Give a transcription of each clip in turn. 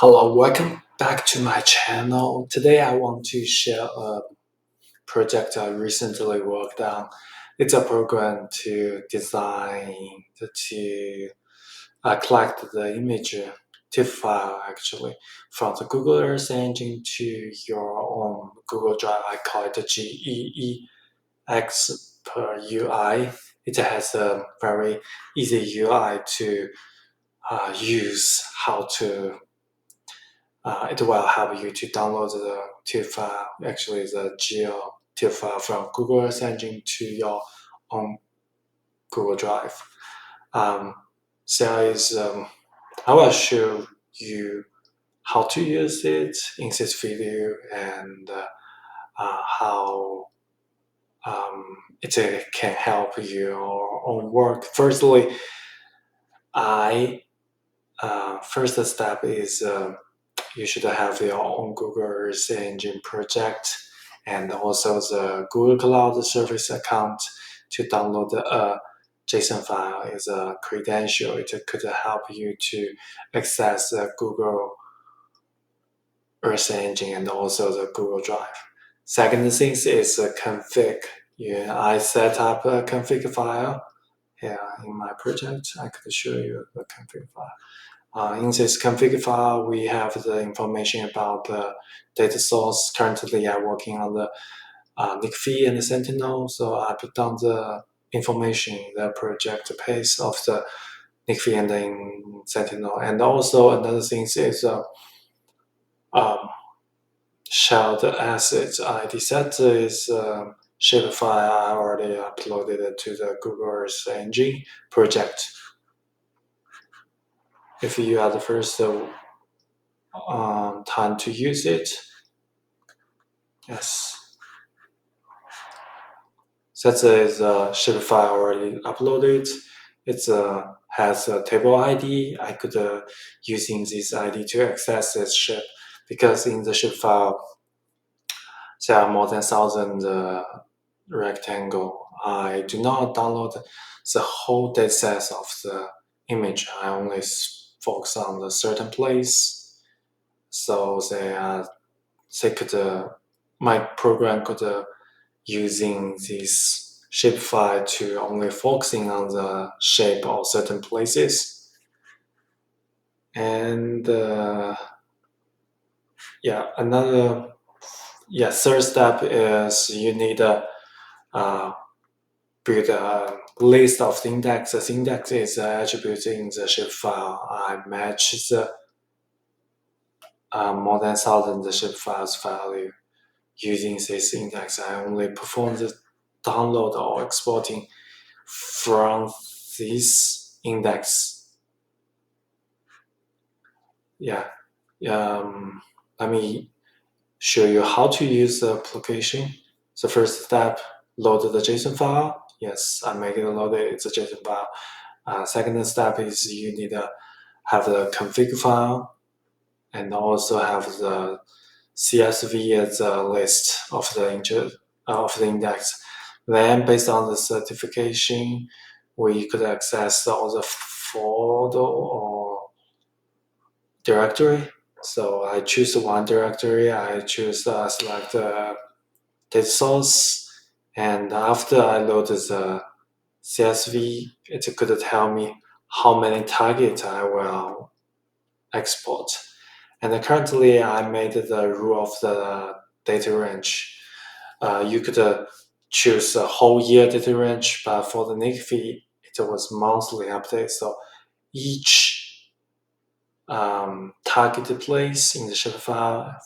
Hello, welcome back to my channel. Today I want to share a project I recently worked on. It's a program to design, to collect the image TIFF file actually from the Google Earth engine to your own Google Drive. I call it the GEEExpUI. It has a very easy UI to use how to it will help you to download the TIFF file, actually the GeoTif file from Google Earth Engine to your own Google Drive. I will show you how to use it in this video and how it can help your own work. Firstly, first step is you should have your own Google Earth Engine project and also the Google Cloud Service account to download a JSON file is a credential. It could help you to access the Google Earth Engine and also the Google Drive. Second thing is a config. I set up a config file here in my project. I could show you the config file. In this config file, we have the information about the data source. Currently, I'm working on the TIFF and the Sentinel, so I put down the information in the project page of the TIFF and the Sentinel. And also another thing is shared assets ID set is shapefile I already uploaded to the Google Earth Engine project. If you are the first time to use it, yes. That is a shapefile already uploaded. It has a table ID. I could using this ID to access this shape because in the shapefile there are more than 1,000 rectangle. I do not download the whole dataset of the image. I only focus on the certain place. So my program could using this shapefile to only focusing on the shape of certain places. And third step is you need to build a list of the indexes. The index is attribute in the shapefile. I match the more than 1,000 shapefiles value. Using this index, I only perform the download or exporting from this index. Let me show you how to use the application. The first step, load the JSON file. Yes, I make it loaded. It's a JSON file. Second step is you need to have the config file and also have the CSV as a list of the index. Then, based on the certification, we could access all the folder or directory. So I choose one directory. I choose select the data source, and after I load the CSV, it could tell me how many targets I will export. And currently, I made the rule of the data range. You could choose a whole year data range, but for the TIFF, it was monthly update. So each targeted place in the shapefile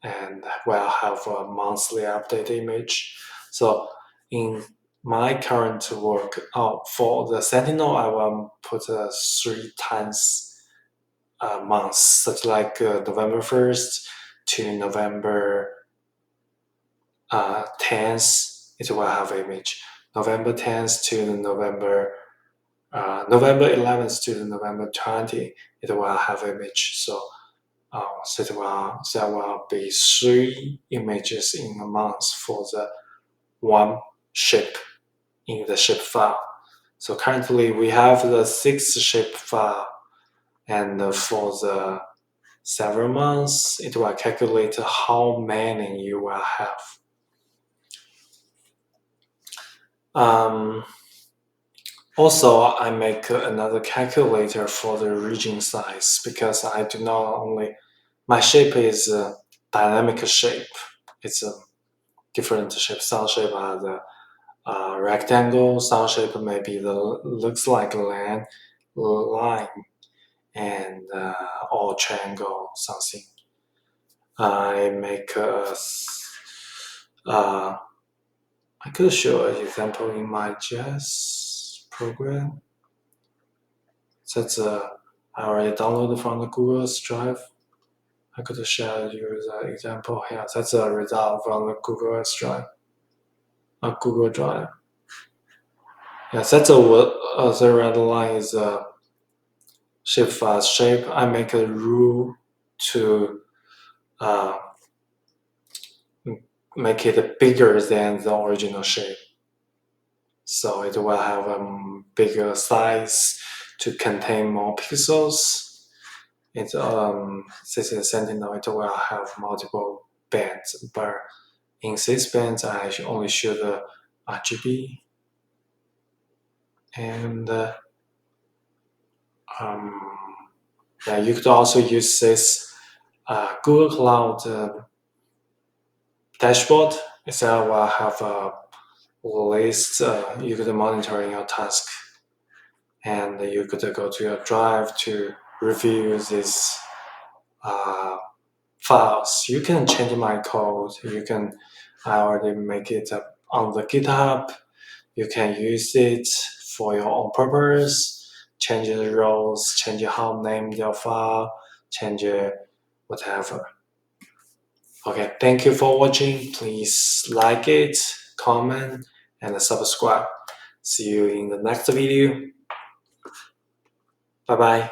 and will have a monthly update image. So in my current work, for the Sentinel, I will put 3 times months, such like November 1st to November 10th, it will have image. November 10th to November 11th to November 20th, it will have image. So there will be 3 images in a month for the one shape in the shape file. So currently we have the 6th shape file. And for the several months, it will calculate how many you will have. Also, I make another calculator for the region size because I do not only, my shape is a dynamic shape. It's a different shape. Some shape are the rectangle, some shape maybe looks like a line, and or triangle something. I make I could show an example in my JS program. That's I already downloaded from the Google's Drive. I could share you the example here. That's a result from the Google's Drive. Google Drive. Yeah, that's the red line is a shift fast shape. I make a rule to make it bigger than the original shape. So it will have a bigger size to contain more pixels. It since it's Sentinel, it will have multiple bands, but in this bands, I only show the RGB, and yeah, you could also use this Google Cloud dashboard. It will have a list. You could monitor your task, and you could go to your drive to review these files. You can change my code. I already make it on the GitHub. You can use it for your own purpose. Change the roles, change how name your file, change whatever. Okay, thank you for watching. Please like it, comment, and subscribe. See you in the next video. Bye bye.